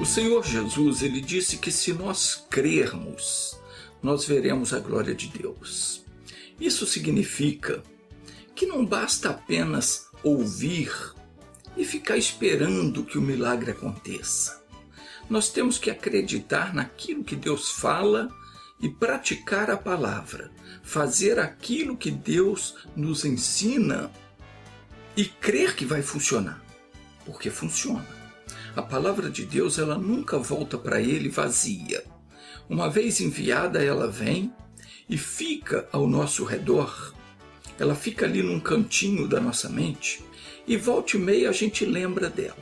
O Senhor Jesus, ele disse que se nós crermos, nós veremos a glória de Deus. Isso significa que não basta apenas ouvir e ficar esperando que o milagre aconteça. Nós temos que acreditar naquilo que Deus fala e praticar a palavra, fazer aquilo que Deus nos ensina e crer que vai funcionar, porque funciona. A palavra de Deus, ela nunca volta para Ele vazia. Uma vez enviada, ela vem e fica ao nosso redor. Ela fica ali num cantinho da nossa mente e volta e meia a gente lembra dela,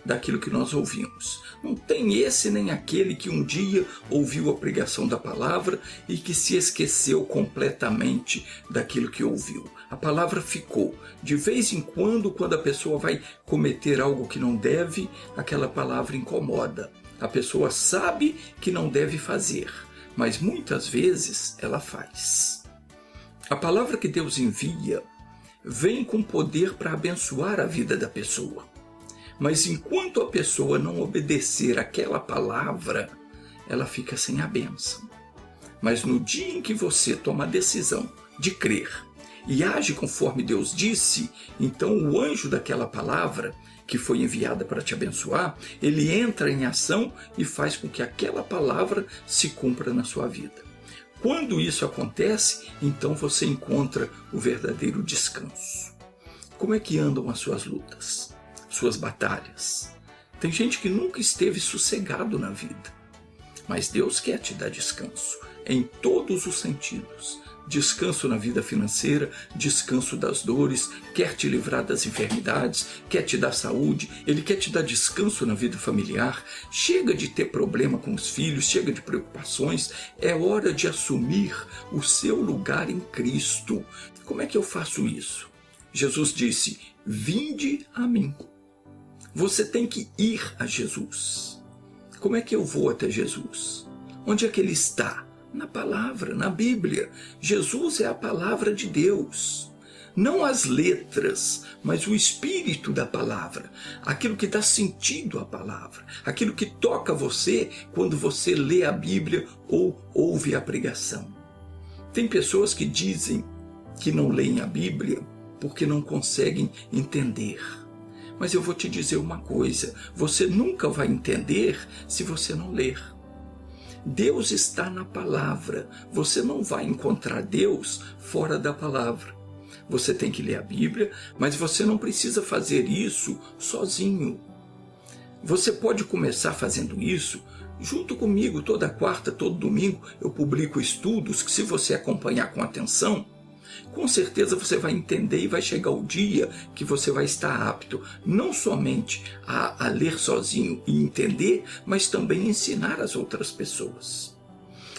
daquilo que nós ouvimos. Não tem esse nem aquele que um dia ouviu a pregação da palavra e que se esqueceu completamente daquilo que ouviu. A palavra ficou. De vez em quando a pessoa vai cometer algo que não deve, aquela palavra incomoda. A pessoa sabe que não deve fazer, mas muitas vezes ela faz. A palavra que Deus envia vem com poder para abençoar a vida da pessoa. Mas enquanto a pessoa não obedecer aquela palavra, ela fica sem a bênção. Mas no dia em que você toma a decisão de crer e age conforme Deus disse, então o anjo daquela palavra, que foi enviada para te abençoar, ele entra em ação e faz com que aquela palavra se cumpra na sua vida. Quando isso acontece, então você encontra o verdadeiro descanso. Como é que andam as suas lutas? Suas batalhas? Tem gente que nunca esteve sossegado na vida, mas Deus quer te dar descanso em todos os sentidos. Descanso na vida financeira, descanso das dores, quer te livrar das enfermidades, quer te dar saúde, Ele quer te dar descanso na vida familiar. Chega de ter problema com os filhos, chega de preocupações, é hora de assumir o seu lugar em Cristo. Como é que eu faço isso? Jesus disse: vinde a mim. Você tem que ir a Jesus. Como é que eu vou até Jesus? Onde é que Ele está? Na palavra, na Bíblia. Jesus é a palavra de Deus. Não as letras, mas o espírito da palavra. Aquilo que dá sentido à palavra. Aquilo que toca você quando você lê a Bíblia ou ouve a pregação. Tem pessoas que dizem que não leem a Bíblia porque não conseguem entender. Mas eu vou te dizer uma coisa, você nunca vai entender se você não ler. Deus está na palavra, você não vai encontrar Deus fora da palavra. Você tem que ler a Bíblia, mas você não precisa fazer isso sozinho. Você pode começar fazendo isso junto comigo. Toda quarta, todo domingo eu publico estudos que, se você acompanhar com atenção, com certeza você vai entender e vai chegar o dia que você vai estar apto não somente a ler sozinho e entender, mas também ensinar as outras pessoas.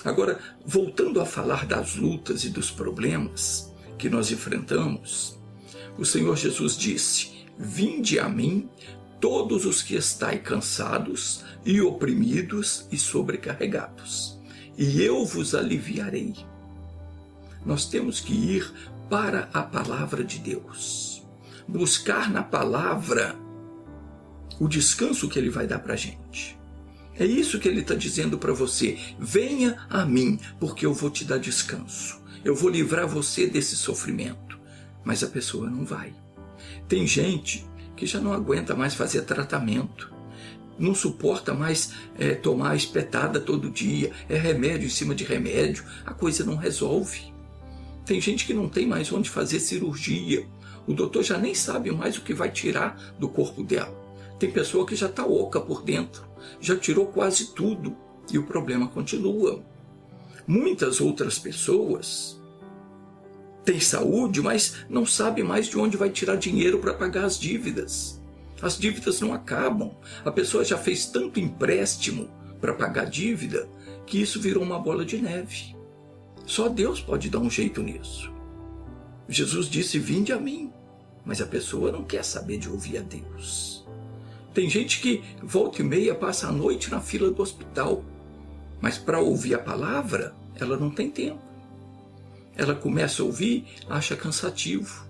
Agora, voltando a falar das lutas e dos problemas que nós enfrentamos, o Senhor Jesus disse: vinde a mim todos os que estáis cansados e oprimidos e sobrecarregados, e eu vos aliviarei. Nós temos que ir para a palavra de Deus, buscar na palavra o descanso que Ele vai dar para a gente. É isso que Ele está dizendo para você: venha a mim, porque eu vou te dar descanso, eu vou livrar você desse sofrimento. Mas a pessoa não vai. Tem gente que já não aguenta mais fazer tratamento, não suporta mais tomar espetada todo dia, é remédio em cima de remédio, a coisa não resolve. Tem gente que não tem mais onde fazer cirurgia. O doutor já nem sabe mais o que vai tirar do corpo dela. Tem pessoa que já está oca por dentro, já tirou quase tudo e o problema continua. Muitas outras pessoas têm saúde, mas não sabem mais de onde vai tirar dinheiro para pagar as dívidas. As dívidas não acabam. A pessoa já fez tanto empréstimo para pagar a dívida que isso virou uma bola de neve. Só Deus pode dar um jeito nisso. Jesus disse: vinde a mim. Mas a pessoa não quer saber de ouvir a Deus. Tem gente que volta e meia passa a noite na fila do hospital, mas para ouvir a palavra, ela não tem tempo. ela começa a ouvir, acha cansativo,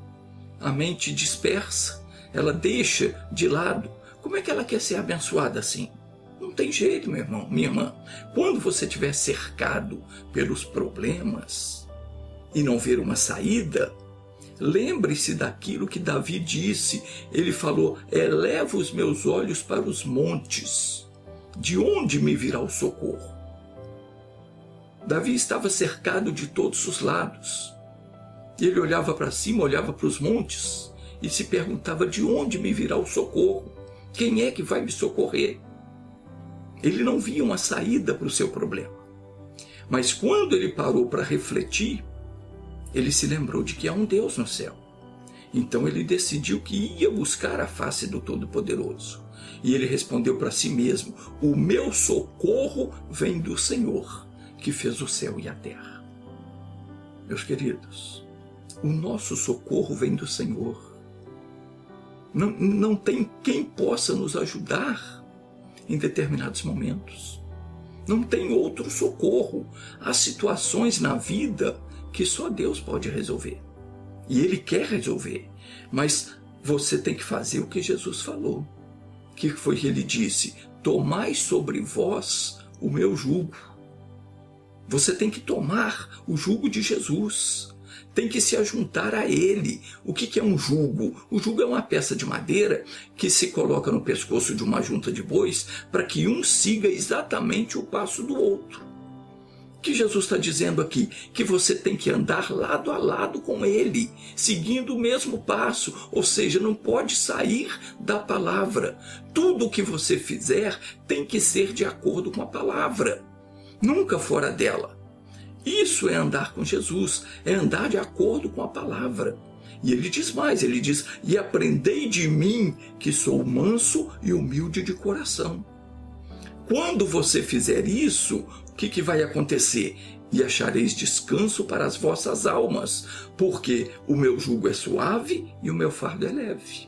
a mente dispersa, ela deixa de lado. Como é que ela quer ser abençoada assim? Não tem jeito, meu irmão, minha irmã. Quando você estiver cercado pelos problemas e não ver uma saída, lembre-se daquilo que Davi disse. Ele falou: eleva os meus olhos para os montes, de onde me virá o socorro? Davi estava cercado de todos os lados. Ele olhava para cima, olhava para os montes e se perguntava: de onde me virá o socorro? Quem é que vai me socorrer? Ele não via uma saída para o seu problema. Mas quando ele parou para refletir, ele se lembrou de que há um Deus no céu. Então ele decidiu que ia buscar a face do Todo-Poderoso. E ele respondeu para si mesmo: o meu socorro vem do Senhor, que fez o céu e a terra. Meus queridos, o nosso socorro vem do Senhor. Não tem quem possa nos ajudar em determinados momentos. Não tem outro socorro. Há situações na vida que só Deus pode resolver. E Ele quer resolver. Mas você tem que fazer o que Jesus falou. O que foi que Ele disse? Tomai sobre vós o meu jugo. Você tem que tomar o jugo de Jesus. Tem que se ajuntar a Ele. O que é um jugo? O jugo é uma peça de madeira que se coloca no pescoço de uma junta de bois para que um siga exatamente o passo do outro. O que Jesus está dizendo aqui? Que você tem que andar lado a lado com Ele, seguindo o mesmo passo, ou seja, não pode sair da palavra. Tudo o que você fizer tem que ser de acordo com a palavra, nunca fora dela. Isso é andar com Jesus, é andar de acordo com a palavra. E ele diz mais, ele diz: e aprendei de mim, que sou manso e humilde de coração. Quando você fizer isso, o que vai acontecer? E achareis descanso para as vossas almas, porque o meu jugo é suave e o meu fardo é leve.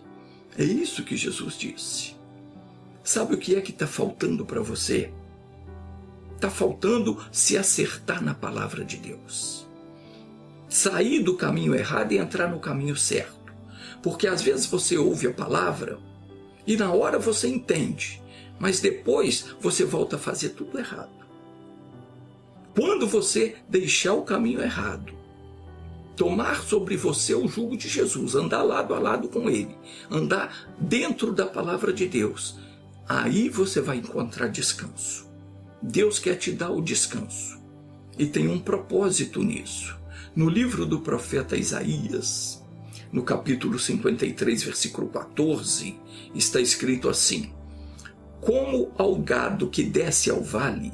É isso que Jesus disse. Sabe o que é que está faltando para você? Está faltando se acertar na palavra de Deus. Sair do caminho errado e entrar no caminho certo. Porque às vezes você ouve a palavra e na hora você entende, mas depois você volta a fazer tudo errado. Quando você deixar o caminho errado, tomar sobre você o jugo de Jesus, andar lado a lado com Ele, andar dentro da palavra de Deus, aí você vai encontrar descanso. Deus quer te dar o descanso e tem um propósito nisso. No livro do profeta Isaías, no capítulo 53, versículo 14, está escrito assim: como ao gado que desce ao vale,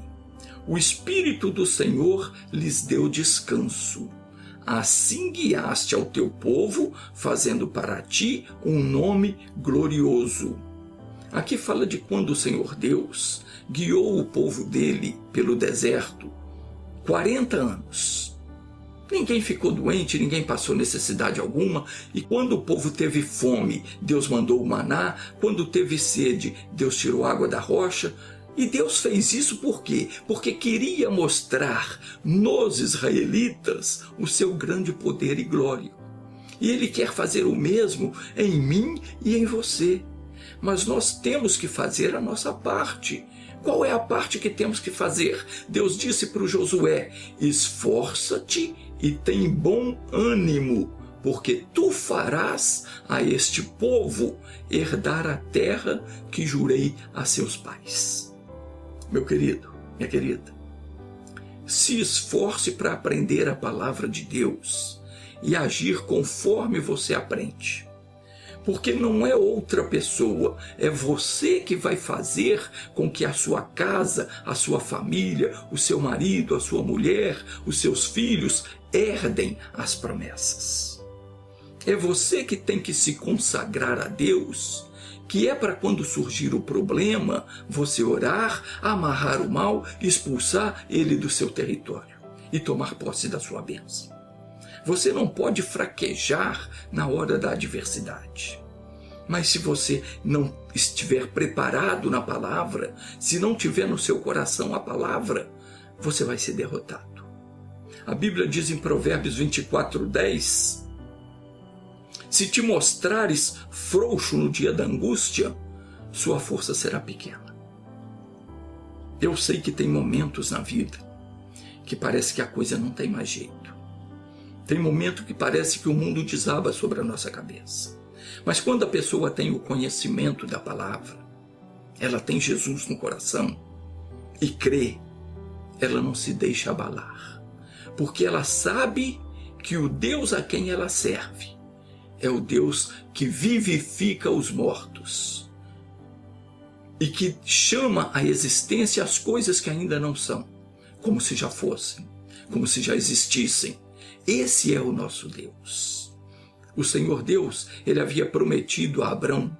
o Espírito do Senhor lhes deu descanso. Assim guiaste ao teu povo, fazendo para ti um nome glorioso. Aqui fala de quando o Senhor Deus guiou o povo dele pelo deserto 40 anos. Ninguém ficou doente, ninguém passou necessidade alguma. E quando o povo teve fome, Deus mandou o maná. Quando teve sede, Deus tirou água da rocha. E Deus fez isso por quê? Porque queria mostrar nos israelitas o seu grande poder e glória. E Ele quer fazer o mesmo em mim e em você. Mas nós temos que fazer a nossa parte. Qual é a parte que temos que fazer? Deus disse para o Josué: esforça-te e tem bom ânimo, porque tu farás a este povo herdar a terra que jurei a seus pais. Meu querido, minha querida, se esforce para aprender a palavra de Deus e agir conforme você aprende. Porque não é outra pessoa, é você que vai fazer com que a sua casa, a sua família, o seu marido, a sua mulher, os seus filhos herdem as promessas. É você que tem que se consagrar a Deus, que é para quando surgir o problema, você orar, amarrar o mal, expulsar ele do seu território e tomar posse da sua bênção. Você não pode fraquejar na hora da adversidade. Mas se você não estiver preparado na palavra, se não tiver no seu coração a palavra, você vai ser derrotado. A Bíblia diz em Provérbios 24:10: se te mostrares frouxo no dia da angústia, sua força será pequena. Eu sei que tem momentos na vida que parece que a coisa não tem mais jeito. Tem momento que parece que o mundo desaba sobre a nossa cabeça. Mas quando a pessoa tem o conhecimento da palavra, ela tem Jesus no coração e crê, ela não se deixa abalar. Porque ela sabe que o Deus a quem ela serve é o Deus que vivifica os mortos e que chama à existência as coisas que ainda não são, como se já fossem, como se já existissem. Esse é o nosso Deus. O Senhor Deus, ele havia prometido a Abrão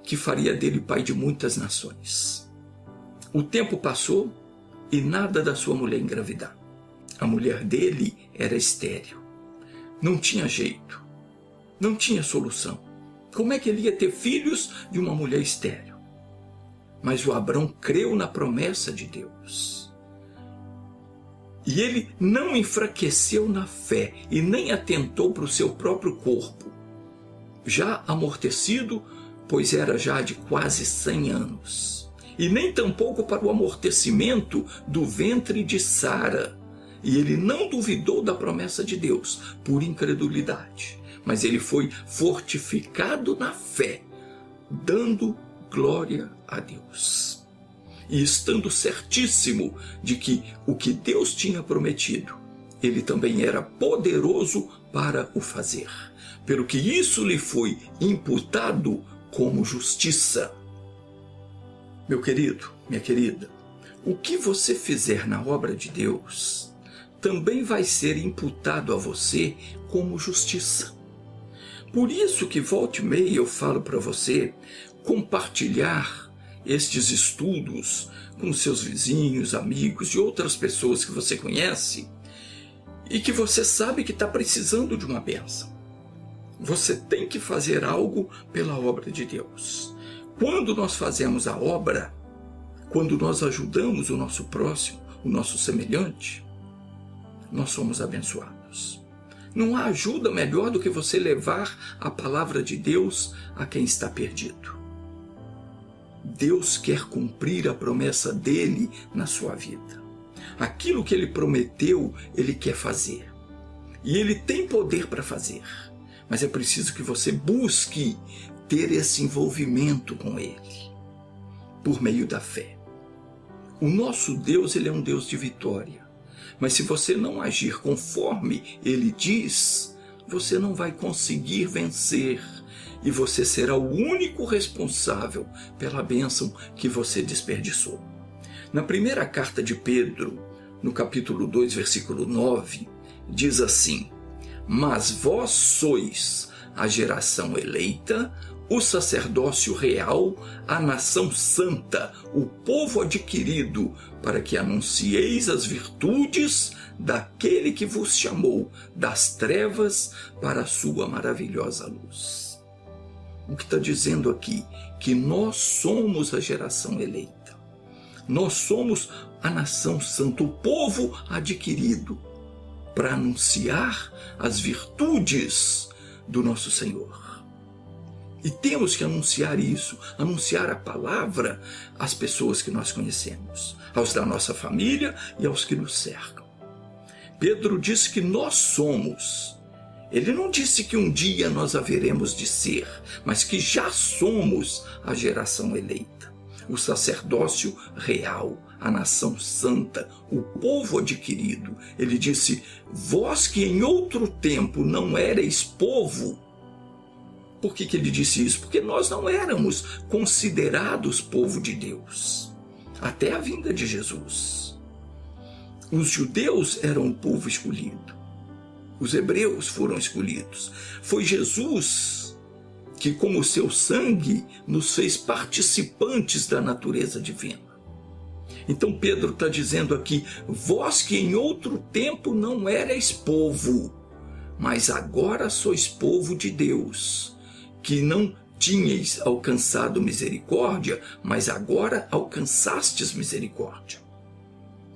que faria dele pai de muitas nações. O tempo passou e nada da sua mulher engravidar. A mulher dele era estéril. Não tinha jeito. Não tinha solução. Como é que ele ia ter filhos de uma mulher estéril? Mas o Abrão creu na promessa de Deus. E ele não enfraqueceu na fé e nem atentou para o seu próprio corpo, já amortecido, pois era já de quase 100 anos. E nem tampouco para o amortecimento do ventre de Sara. E ele não duvidou da promessa de Deus por incredulidade, mas ele foi fortificado na fé, dando glória a Deus. E estando certíssimo de que o que Deus tinha prometido, ele também era poderoso para o fazer, pelo que isso lhe foi imputado como justiça. Meu querido, minha querida, o que você fizer na obra de Deus também vai ser imputado a você como justiça. Por isso que volta e meia eu falo para você compartilhar estes estudos com seus vizinhos, amigos e outras pessoas que você conhece e que você sabe que está precisando de uma bênção. Você tem que fazer algo pela obra de Deus. Quando nós fazemos a obra, quando nós ajudamos o nosso próximo, o nosso semelhante, nós somos abençoados. Não há ajuda melhor do que você levar a palavra de Deus a quem está perdido. Deus quer cumprir a promessa dele na sua vida. Aquilo que ele prometeu, ele quer fazer. E ele tem poder para fazer. Mas é preciso que você busque ter esse envolvimento com ele, por meio da fé. O nosso Deus, ele é um Deus de vitória. Mas se você não agir conforme ele diz, você não vai conseguir vencer. E você será o único responsável pela bênção que você desperdiçou. Na primeira carta de Pedro, no capítulo 2, versículo 9, diz assim: mas vós sois a geração eleita, o sacerdócio real, a nação santa, o povo adquirido, para que anuncieis as virtudes daquele que vos chamou das trevas para a sua maravilhosa luz. O que está dizendo aqui? Que nós somos a geração eleita. Nós somos a nação santa, o povo adquirido, para anunciar as virtudes do nosso Senhor. E temos que anunciar isso, anunciar a palavra às pessoas que nós conhecemos, aos da nossa família e aos que nos cercam. Pedro diz que nós somos. Ele não disse que um dia nós haveremos de ser, mas que já somos a geração eleita, o sacerdócio real, a nação santa, o povo adquirido. Ele disse: vós que em outro tempo não erais povo. Por que ele disse isso? Porque nós não éramos considerados povo de Deus, até a vinda de Jesus. Os judeus eram o povo escolhido. Os hebreus foram escolhidos. Foi Jesus que, com o seu sangue, nos fez participantes da natureza divina. Então Pedro está dizendo aqui: vós que em outro tempo não erais povo, mas agora sois povo de Deus, que não tinhais alcançado misericórdia, mas agora alcançastes misericórdia.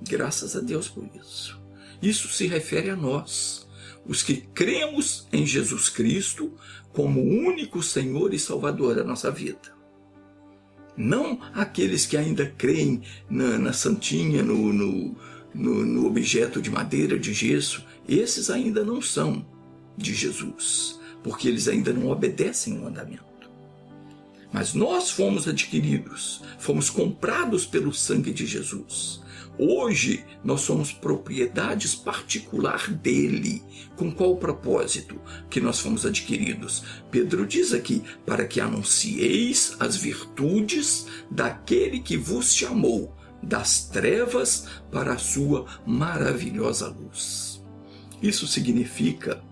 Graças a Deus por isso. Isso se refere a nós, os que cremos em Jesus Cristo como o único Senhor e Salvador da nossa vida. Não aqueles que ainda creem na santinha, no objeto de madeira, de gesso. Esses ainda não são de Jesus, porque eles ainda não obedecem o mandamento. Mas nós fomos adquiridos, fomos comprados pelo sangue de Jesus. Hoje nós somos propriedades particular dele. Com qual propósito que nós fomos adquiridos? Pedro diz aqui, para que anuncieis as virtudes daquele que vos chamou das trevas para a sua maravilhosa luz. Isso significa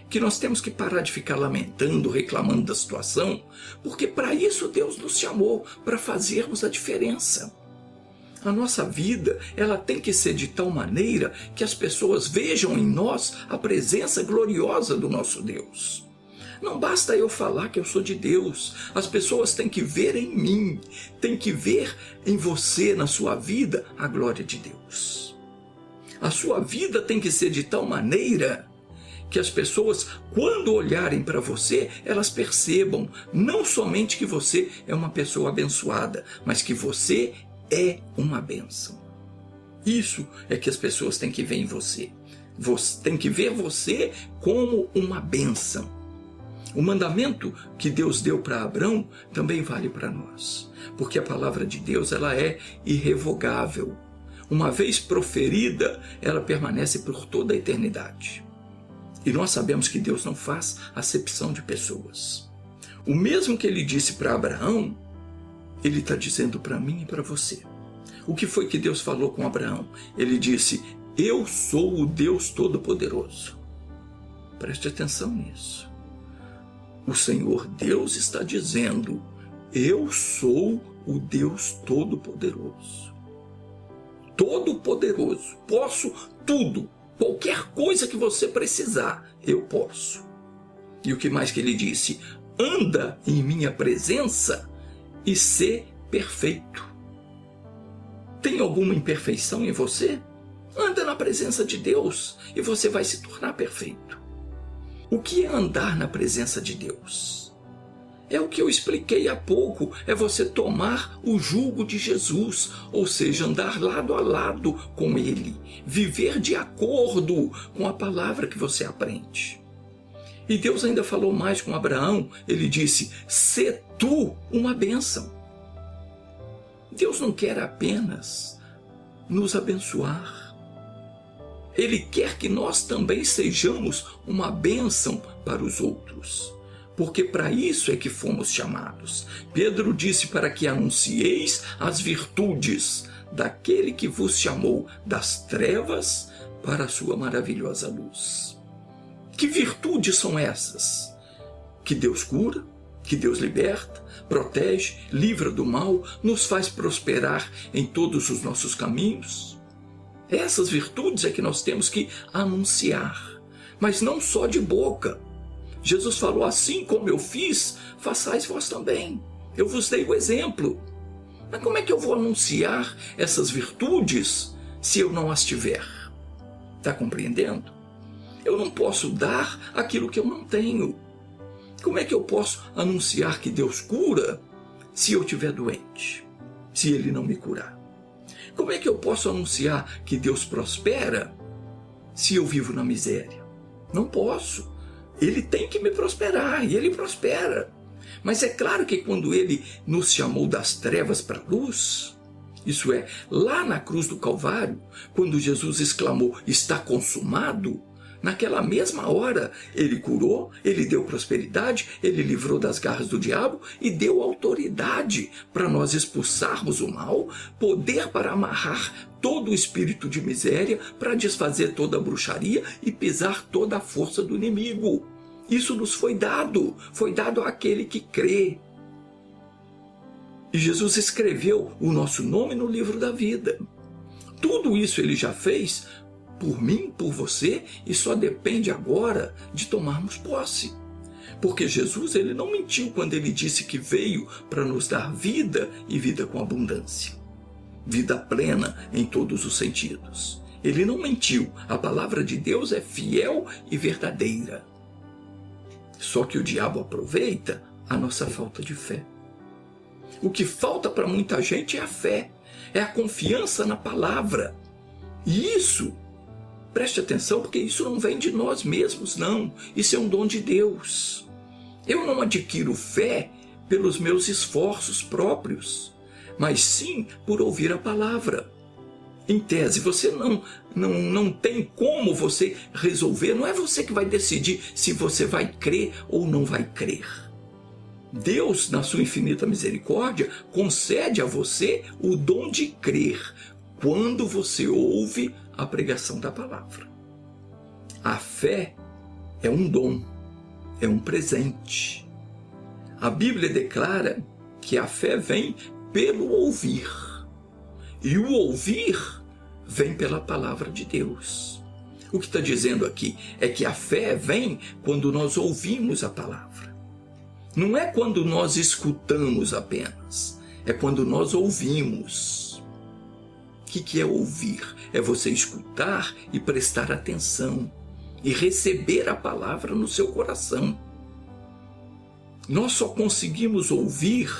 que nós temos que parar de ficar lamentando, reclamando da situação, porque para isso Deus nos chamou, para fazermos a diferença. A nossa vida, ela tem que ser de tal maneira que as pessoas vejam em nós a presença gloriosa do nosso Deus. Não basta eu falar que eu sou de Deus, as pessoas têm que ver em mim, têm que ver em você, na sua vida, a glória de Deus. A sua vida tem que ser de tal maneira que as pessoas, quando olharem para você, elas percebam não somente que você é uma pessoa abençoada, mas que você é uma bênção. Isso é que as pessoas têm que ver em você. Você tem que ver você como uma bênção. O mandamento que Deus deu para Abraão também vale para nós, porque a palavra de Deus, ela é irrevogável. Uma vez proferida, ela permanece por toda a eternidade. E nós sabemos que Deus não faz acepção de pessoas. O mesmo que ele disse para Abraão, ele está dizendo para mim e para você. O que foi que Deus falou com Abraão? Ele disse, eu sou o Deus Todo-Poderoso. Preste atenção nisso. O Senhor Deus está dizendo, eu sou o Deus Todo-Poderoso. Todo-Poderoso. Posso tudo. Qualquer coisa que você precisar, eu posso. E o que mais que ele disse? Anda em minha presença e ser perfeito. Tem alguma imperfeição em você? Anda na presença de Deus e você vai se tornar perfeito. O que é andar na presença de Deus? É o que eu expliquei há pouco, é você tomar o jugo de Jesus, ou seja, andar lado a lado com Ele, viver de acordo com a palavra que você aprende. E Deus ainda falou mais com Abraão, ele disse, sê tu uma bênção. Deus não quer apenas nos abençoar. Ele quer que nós também sejamos uma bênção para os outros. Porque para isso é que fomos chamados. Pedro disse para que anuncieis as virtudes daquele que vos chamou das trevas para a sua maravilhosa luz. Que virtudes são essas? Que Deus cura, que Deus liberta, protege, livra do mal, nos faz prosperar em todos os nossos caminhos. Essas virtudes é que nós temos que anunciar, mas não só de boca. Jesus falou, assim como eu fiz, façais vós também. Eu vos dei o exemplo. Mas como é que eu vou anunciar essas virtudes se eu não as tiver? Está compreendendo? Eu não posso dar aquilo que eu não tenho. Como é que eu posso anunciar que Deus cura se eu estiver doente? Se Ele não me curar? Como é que eu posso anunciar que Deus prospera se eu vivo na miséria? Não posso. Ele tem que me prosperar e Ele prospera. Mas é claro que quando Ele nos chamou das trevas para a luz, isso é, lá na cruz do Calvário, quando Jesus exclamou, está consumado, naquela mesma hora Ele curou, Ele deu prosperidade, Ele livrou das garras do diabo e deu autoridade para nós expulsarmos o mal, poder para amarrar todo o espírito de miséria, para desfazer toda a bruxaria e pisar toda a força do inimigo. Isso nos foi dado àquele que crê. E Jesus escreveu o nosso nome no livro da vida. Tudo isso Ele já fez por mim, por você, e só depende agora de tomarmos posse. Porque Jesus, Ele não mentiu quando Ele disse que veio para nos dar vida e vida com abundância. Vida plena em todos os sentidos. Ele não mentiu. A palavra de Deus é fiel e verdadeira. Só que o diabo aproveita a nossa falta de fé. O que falta para muita gente é a fé, é a confiança na palavra. E isso, preste atenção, porque isso não vem de nós mesmos, não. Isso é um dom de Deus. Eu não adquiro fé pelos meus esforços próprios, mas sim por ouvir a palavra. Em tese, você não tem como você resolver, não é você que vai decidir se você vai crer ou não vai crer. Deus, na sua infinita misericórdia, concede a você o dom de crer quando você ouve a pregação da palavra. A fé é um dom, é um presente. A Bíblia declara que a fé vem pelo ouvir. E o ouvir vem pela palavra de Deus. O que está dizendo aqui é que a fé vem quando nós ouvimos a palavra. Não é quando nós escutamos apenas, é quando nós ouvimos. O que é ouvir? É você escutar e prestar atenção e receber a palavra no seu coração. Nós só conseguimos ouvir,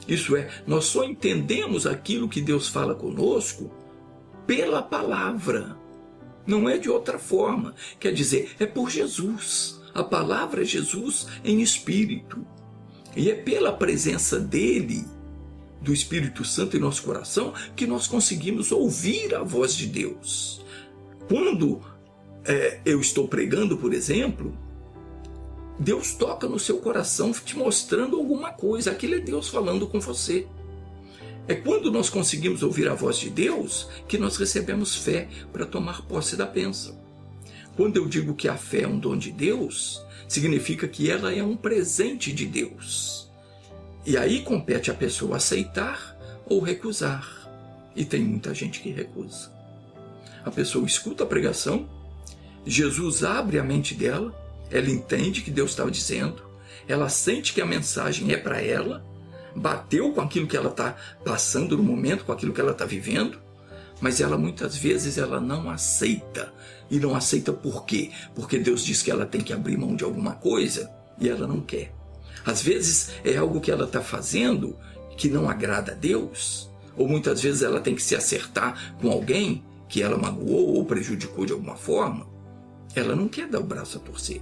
isso é, nós só entendemos aquilo que Deus fala conosco pela palavra. Não é de outra forma. Quer dizer, é por Jesus. A palavra é Jesus em espírito. E é pela presença dele, do Espírito Santo em nosso coração, que nós conseguimos ouvir a voz de Deus. Quando eu estou pregando, por exemplo, Deus toca no seu coração te mostrando alguma coisa. Aquilo é Deus falando com você. É quando nós conseguimos ouvir a voz de Deus que nós recebemos fé para tomar posse da bênção. Quando eu digo que a fé é um dom de Deus, significa que ela é um presente de Deus. E aí compete a pessoa aceitar ou recusar. E tem muita gente que recusa. A pessoa escuta a pregação, Jesus abre a mente dela, ela entende que Deus estava dizendo, ela sente que a mensagem é para ela, bateu com aquilo que ela está passando no momento, com aquilo que ela está vivendo, mas ela muitas vezes ela não aceita. E não aceita por quê? Porque Deus diz que ela tem que abrir mão de alguma coisa e ela não quer. Às vezes é algo que ela está fazendo que não agrada a Deus, ou muitas vezes ela tem que se acertar com alguém que ela magoou ou prejudicou de alguma forma. Ela não quer dar o braço a torcer.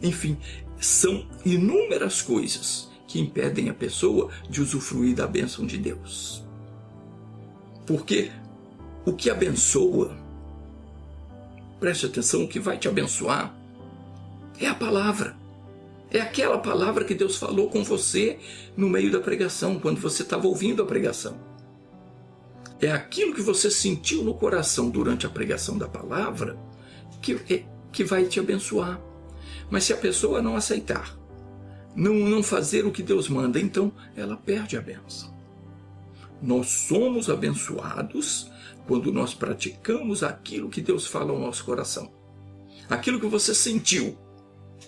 Enfim, são inúmeras coisas que impedem a pessoa de usufruir da bênção de Deus. Porque o que abençoa, preste atenção, o que vai te abençoar é a palavra. É aquela palavra que Deus falou com você no meio da pregação, quando você estava ouvindo a pregação. É aquilo que você sentiu no coração durante a pregação da palavra que vai te abençoar. Mas se a pessoa não aceitar, não fazer o que Deus manda, então ela perde a bênção. Nós somos abençoados quando nós praticamos aquilo que Deus fala ao nosso coração. Aquilo que você sentiu.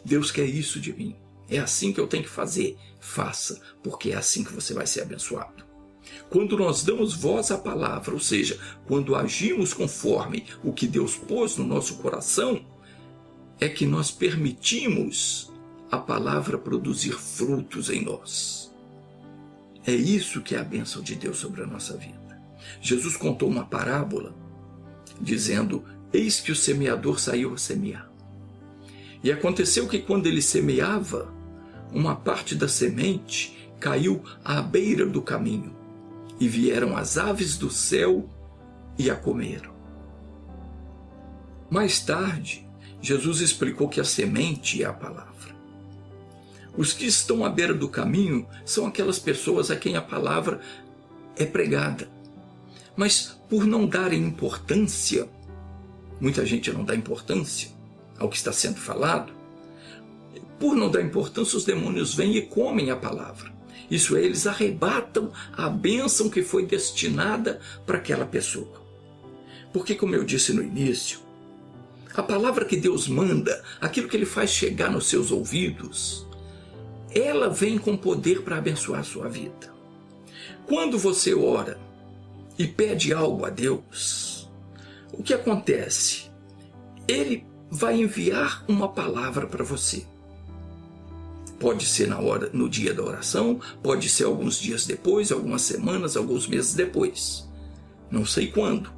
Deus quer isso de mim. É assim que eu tenho que fazer. Faça, porque é assim que você vai ser abençoado. Quando nós damos voz à palavra, ou seja, quando agimos conforme o que Deus pôs no nosso coração, é que nós permitimos a palavra produzir frutos em nós. É isso que é a bênção de Deus sobre a nossa vida. Jesus contou uma parábola dizendo: eis que o semeador saiu a semear. E aconteceu que quando ele semeava, uma parte da semente caiu à beira do caminho, e vieram as aves do céu e a comeram. Mais tarde, Jesus explicou que a semente é a palavra. Os que estão à beira do caminho são aquelas pessoas a quem a palavra é pregada. Mas por não darem importância, muita gente não dá importância ao que está sendo falado, por não dar importância, os demônios vêm e comem a palavra. Isso é, eles arrebatam a bênção que foi destinada para aquela pessoa. Porque, como eu disse no início, a palavra que Deus manda, aquilo que Ele faz chegar nos seus ouvidos, ela vem com poder para abençoar a sua vida. Quando você ora e pede algo a Deus, o que acontece? Ele vai enviar uma palavra para você. Pode ser no dia da oração, pode ser alguns dias depois, algumas semanas, alguns meses depois. Não sei quando.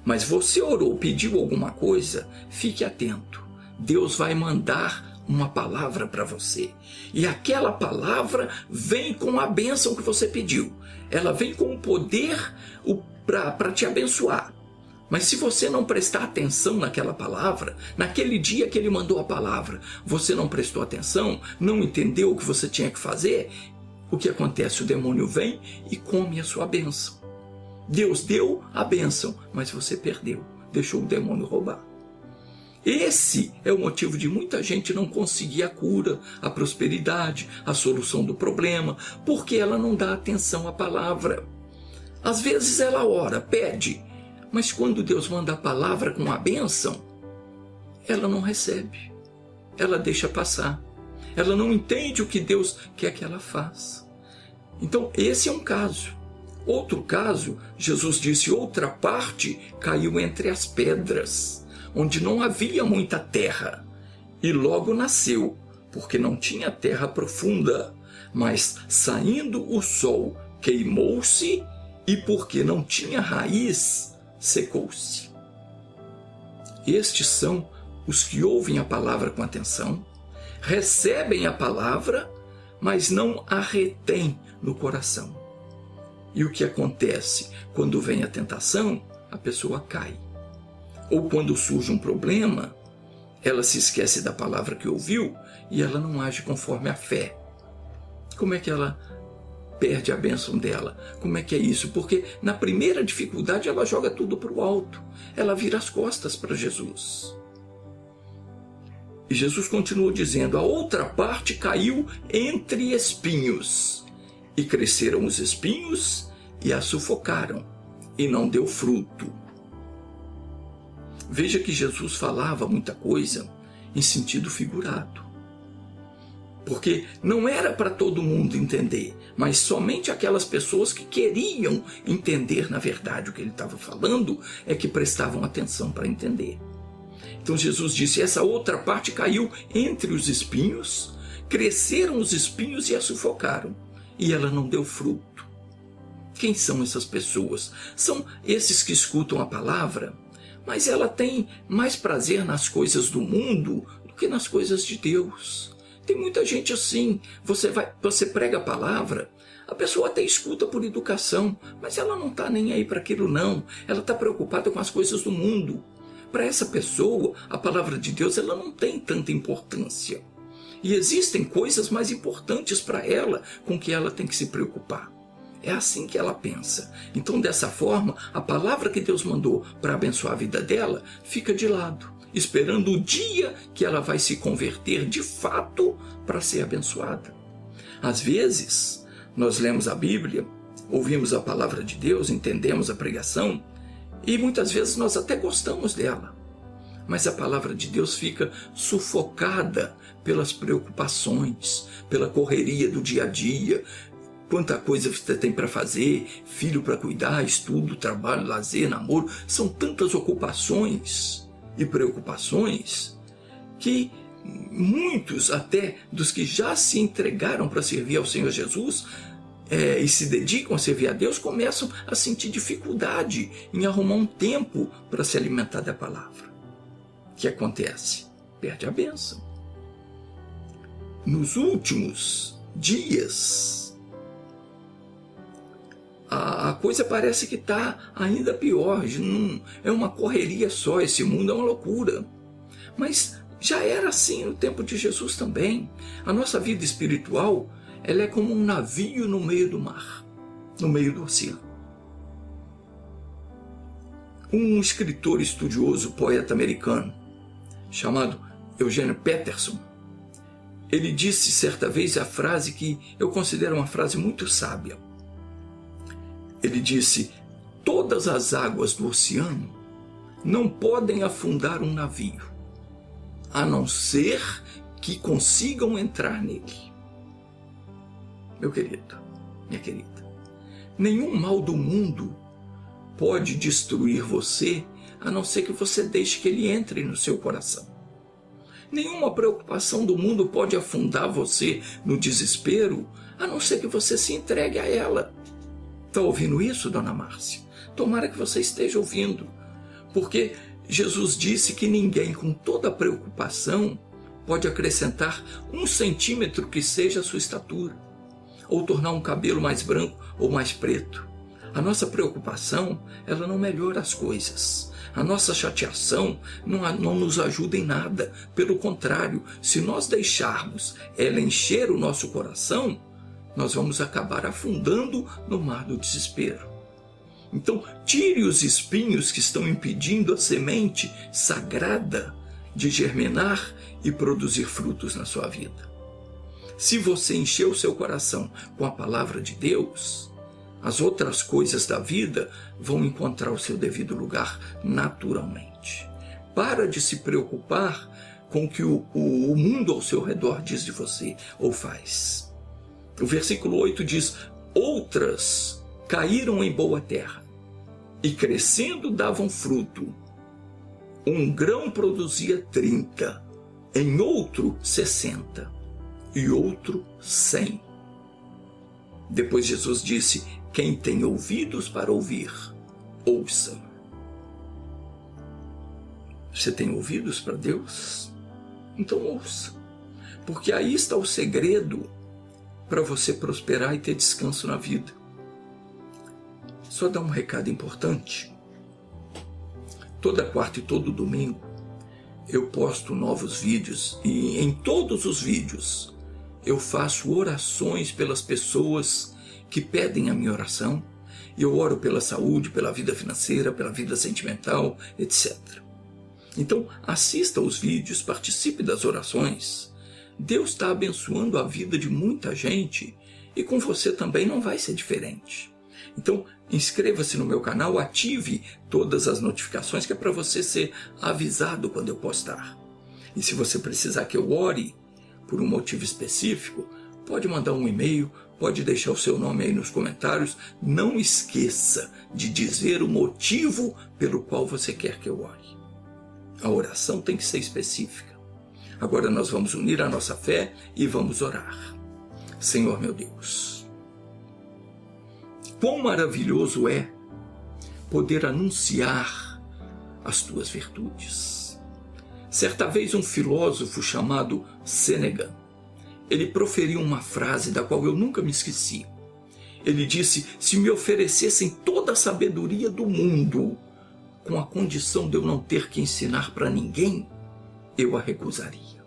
Mas você orou, pediu alguma coisa, fique atento. Deus vai mandar uma palavra para você. E aquela palavra vem com a bênção que você pediu. Ela vem com o poder para te abençoar. Mas se você não prestar atenção naquela palavra, naquele dia que ele mandou a palavra, você não prestou atenção, não entendeu o que você tinha que fazer, o que acontece? O demônio vem e come a sua bênção. Deus deu a bênção, mas você perdeu, deixou o demônio roubar. Esse é o motivo de muita gente não conseguir a cura, a prosperidade, a solução do problema, porque ela não dá atenção à palavra. Às vezes ela ora, pede, mas quando Deus manda a palavra com a bênção, ela não recebe, ela deixa passar, ela não entende o que Deus quer que ela faça. Então esse é um caso. Outro caso, Jesus disse, outra parte caiu entre as pedras, onde não havia muita terra, e logo nasceu, porque não tinha terra profunda, mas saindo o sol queimou-se, e porque não tinha raiz, secou-se. Estes são os que ouvem a palavra com atenção, recebem a palavra, mas não a retêm no coração. E o que acontece? Quando vem a tentação, a pessoa cai. Ou quando surge um problema, ela se esquece da palavra que ouviu e ela não age conforme a fé. Como é que ela perde a bênção dela? Como é que é isso? Porque na primeira dificuldade ela joga tudo para o alto. Ela vira as costas para Jesus. E Jesus continuou dizendo, a outra parte caiu entre espinhos. E cresceram os espinhos e a sufocaram, e não deu fruto. Veja que Jesus falava muita coisa em sentido figurado. Porque não era para todo mundo entender, mas somente aquelas pessoas que queriam entender na verdade o que ele estava falando é que prestavam atenção para entender. Então Jesus disse, essa outra parte caiu entre os espinhos, cresceram os espinhos e a sufocaram. E ela não deu fruto. Quem são essas pessoas? São esses que escutam a palavra, mas ela tem mais prazer nas coisas do mundo do que nas coisas de Deus. Tem muita gente assim, você prega a palavra, a pessoa até escuta por educação, mas ela não está nem aí para aquilo não, ela está preocupada com as coisas do mundo. Para essa pessoa, a palavra de Deus ela não tem tanta importância. E existem coisas mais importantes para ela com que ela tem que se preocupar. É assim que ela pensa. Então, dessa forma, a palavra que Deus mandou para abençoar a vida dela fica de lado, esperando o dia que ela vai se converter de fato para ser abençoada. Às vezes, nós lemos a Bíblia, ouvimos a palavra de Deus, entendemos a pregação e muitas vezes nós até gostamos dela. Mas a palavra de Deus fica sufocada pelas preocupações, pela correria do dia a dia, quanta coisa você tem para fazer, filho para cuidar, estudo, trabalho, lazer, namoro, são tantas ocupações e preocupações que muitos até dos que já se entregaram para servir ao Senhor Jesus e se dedicam a servir a Deus começam a sentir dificuldade em arrumar um tempo para se alimentar da palavra. O que acontece? Perde a bênção. Nos últimos dias, a coisa parece que está ainda pior. Não, é uma correria só, esse mundo é uma loucura. Mas já era assim no tempo de Jesus também. A nossa vida espiritual ela é como um navio no meio do mar, no meio do oceano. Um escritor estudioso, poeta americano, chamado Eugênio Peterson, ele disse certa vez a frase que eu considero uma frase muito sábia. Ele disse, todas as águas do oceano não podem afundar um navio, a não ser que consigam entrar nele. Meu querido, minha querida, nenhum mal do mundo pode destruir você a não ser que você deixe que ele entre no seu coração. Nenhuma preocupação do mundo pode afundar você no desespero, a não ser que você se entregue a ela. Está ouvindo isso, dona Márcia? Tomara que você esteja ouvindo, porque Jesus disse que ninguém com toda preocupação pode acrescentar 1 centímetro que seja a sua estatura, ou tornar um cabelo mais branco ou mais preto. A nossa preocupação, ela não melhora as coisas. A nossa chateação não nos ajuda em nada. Pelo contrário, se nós deixarmos ela encher o nosso coração, nós vamos acabar afundando no mar do desespero. Então, tire os espinhos que estão impedindo a semente sagrada de germinar e produzir frutos na sua vida. Se você encher o seu coração com a palavra de Deus, as outras coisas da vida vão encontrar o seu devido lugar naturalmente. Para de se preocupar com o que o mundo ao seu redor diz de você ou faz. O versículo 8 diz: outras caíram em boa terra e crescendo davam fruto. Um grão produzia 30, em outro 60 e outro 100. Depois Jesus disse: quem tem ouvidos para ouvir, ouça. Você tem ouvidos para Deus? Então ouça, porque aí está o segredo para você prosperar e ter descanso na vida. Só dar um recado importante. Toda quarta e todo domingo eu posto novos vídeos e em todos os vídeos eu faço orações pelas pessoas que pedem a minha oração. Eu oro pela saúde, pela vida financeira, pela vida sentimental, etc. Então assista aos vídeos, participe das orações. Deus está abençoando a vida de muita gente e com você também não vai ser diferente. Então inscreva-se no meu canal, ative todas as notificações que é para você ser avisado quando eu postar. E se você precisar que eu ore por um motivo específico, pode mandar um e-mail, pode deixar o seu nome aí nos comentários. Não esqueça de dizer o motivo pelo qual você quer que eu ore. A oração tem que ser específica. Agora nós vamos unir a nossa fé e vamos orar. Senhor meu Deus, quão maravilhoso é poder anunciar as tuas virtudes. Certa vez um filósofo chamado Seneca, ele proferiu uma frase da qual eu nunca me esqueci. Ele disse: se me oferecessem toda a sabedoria do mundo, com a condição de eu não ter que ensinar para ninguém, eu a recusaria.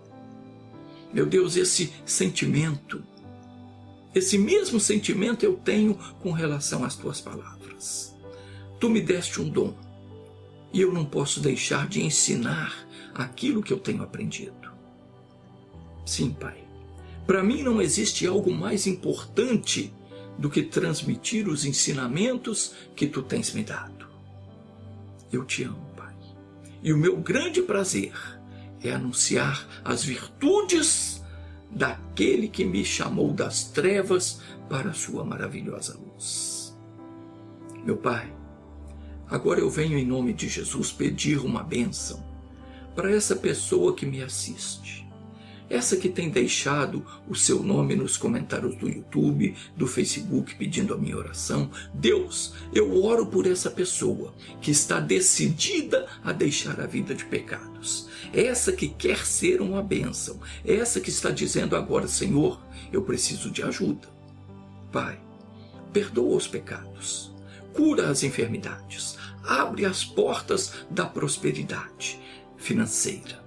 Meu Deus, esse sentimento, esse mesmo sentimento eu tenho com relação às tuas palavras. Tu me deste um dom e eu não posso deixar de ensinar aquilo que eu tenho aprendido. Sim, Pai, para mim não existe algo mais importante do que transmitir os ensinamentos que tu tens me dado. Eu te amo, Pai, e o meu grande prazer é anunciar as virtudes daquele que me chamou das trevas para a sua maravilhosa luz. Meu Pai, agora eu venho em nome de Jesus pedir uma bênção para essa pessoa que me assiste. Essa que tem deixado o seu nome nos comentários do YouTube, do Facebook, pedindo a minha oração. Deus, eu oro por essa pessoa que está decidida a deixar a vida de pecados. Essa que quer ser uma bênção. Essa que está dizendo agora: Senhor, eu preciso de ajuda. Pai, perdoa os pecados, cura as enfermidades, abre as portas da prosperidade financeira.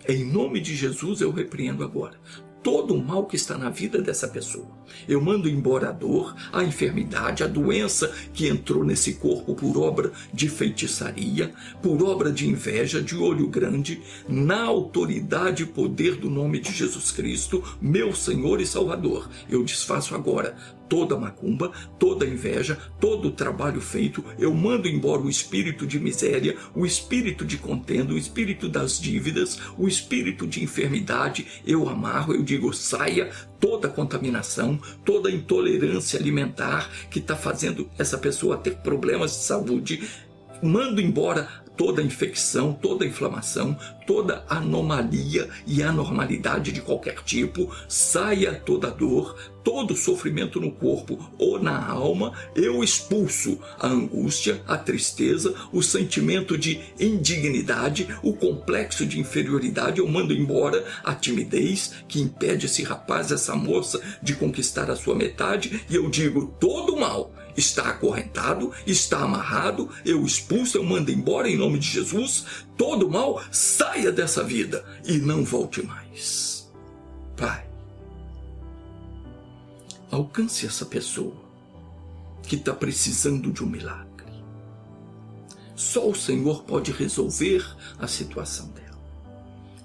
Em nome de Jesus eu repreendo agora todo o mal que está na vida dessa pessoa. Eu mando embora a dor, a enfermidade, a doença que entrou nesse corpo por obra de feitiçaria, por obra de inveja, de olho grande, na autoridade e poder do nome de Jesus Cristo, meu Senhor e Salvador. Eu desfaço agora toda macumba, toda inveja, todo o trabalho feito. Eu mando embora o espírito de miséria, o espírito de contenda, o espírito das dívidas, o espírito de enfermidade. Eu amarro, eu digo: saia toda contaminação, toda intolerância alimentar que está fazendo essa pessoa ter problemas de saúde. Mando embora toda infecção, toda inflamação, toda anomalia e anormalidade de qualquer tipo, saia toda dor, todo sofrimento no corpo ou na alma. Eu expulso a angústia, a tristeza, o sentimento de indignidade, o complexo de inferioridade. Eu mando embora a timidez que impede esse rapaz, essa moça de conquistar a sua metade, e eu digo: todo mal está acorrentado, está amarrado, eu expulso, eu mando embora em nome de Jesus. Todo mal saia dessa vida e não volte mais. Pai, alcance essa pessoa que está precisando de um milagre. Só o Senhor pode resolver a situação dela.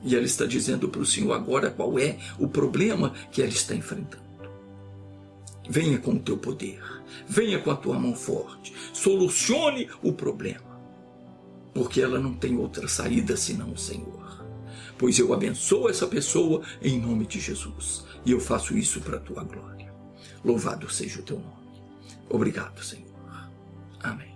E ela está dizendo para o Senhor agora qual é o problema que ela está enfrentando. Venha com o teu poder, venha com a tua mão forte, solucione o problema, porque ela não tem outra saída senão o Senhor. Pois eu abençoo essa pessoa em nome de Jesus, e eu faço isso para a tua glória. Louvado seja o teu nome. Obrigado, Senhor. Amém.